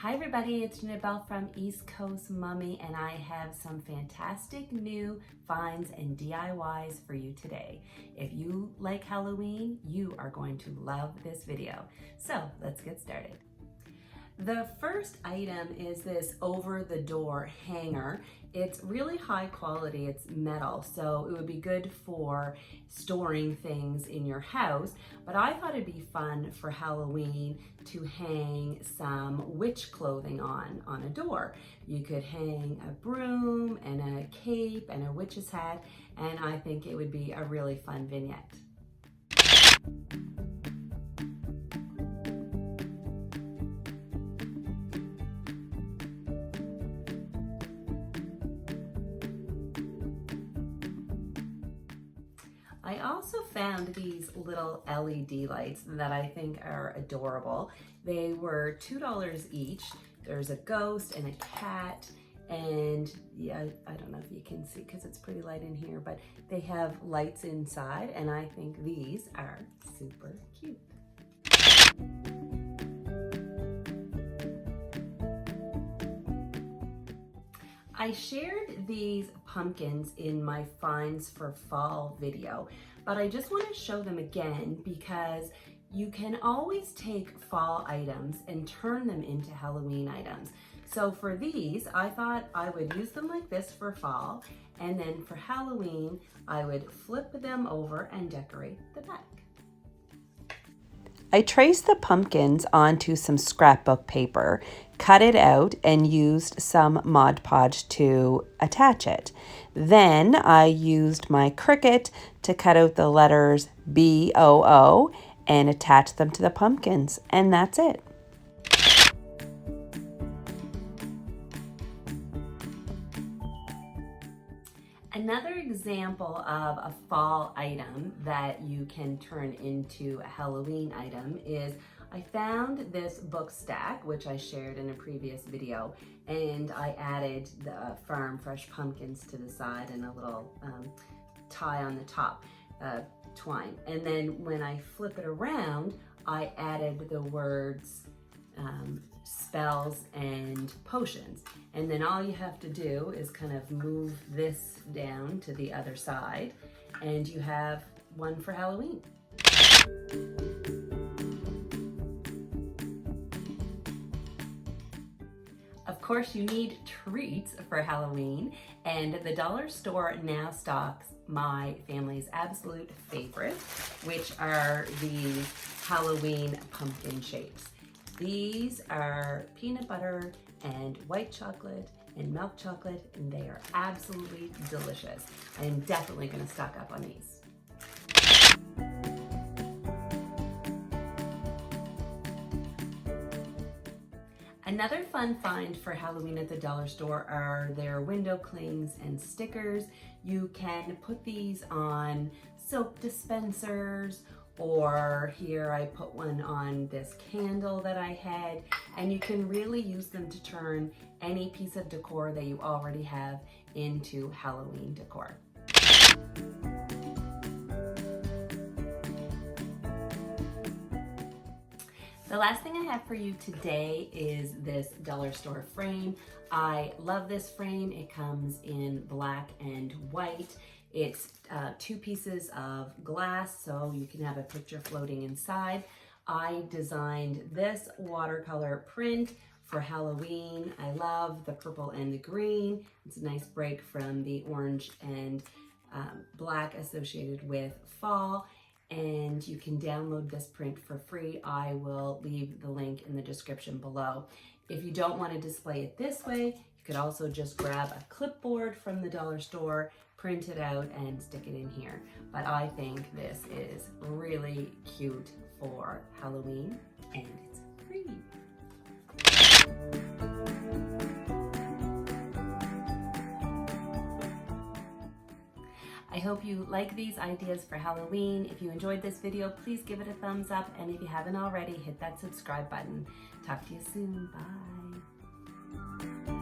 Hi everybody, it's Janelle from East Coast Mummy, and I have some fantastic new finds and DIYs for you today. If you like Halloween, you are going to love this video. So let's get started. The first item is this over-the-door hanger. It's really high quality, it's metal, so it would be good for storing things in your house, but I thought it'd be fun for Halloween to hang some witch clothing on a door. You could hang a broom and a cape and a witch's hat, and I think it would be a really fun vignette. I also found these little LED lights that I think are adorable. They were $2 each. There's a ghost and a cat, and yeah, I don't know if you can see because it's pretty light in here, but they have lights inside, and I think these are super cute. I shared these pumpkins in my finds for fall video, but I just want to show them again because you can always take fall items and turn them into Halloween items. So for these, I thought I would use them like this for fall, and then for Halloween, I would flip them over and decorate the back. I traced the pumpkins onto some scrapbook paper, cut it out, and used some Mod Podge to attach it. Then I used my Cricut to cut out the letters B-O-O and attach them to the pumpkins, and that's it. Another example of a fall item that you can turn into a Halloween item is I found this book stack, which I shared in a previous video, and I added the farm fresh pumpkins to the side and a little tie on the top, twine. And then when I flip it around, I added the words spells and potions, and then all you have to do is kind of move this down to the other side and you have one for Halloween. Of course, you need treats for Halloween, and the dollar store now stocks my family's absolute favorite, which are the Halloween pumpkin shapes. These are peanut butter and white chocolate and milk chocolate, and they are absolutely delicious. I am definitely going to stock up on these. Another fun find for Halloween at the dollar store are their window clings and stickers. You can put these on soap dispensers, or here I put one on this candle that I had, and you can really use them to turn any piece of decor that you already have into Halloween decor. The last thing I have for you today is this dollar store frame. I love this frame. It comes in black and white. It's 2 pieces of glass, so you can have a picture floating inside. I designed this watercolor print for Halloween. I love the purple and the green. It's a nice break from the orange and black associated with fall. And you can download this print for free. I will leave the link in the description below. If you don't want to display it this way, you could also just grab a clipboard from the dollar store, print it out, and stick it in here. But I think this is really cute for Halloween, and it's free. I hope you like these ideas for Halloween. If you enjoyed this video, please give it a thumbs up, and if you haven't already, hit that subscribe button. Talk to you soon. Bye.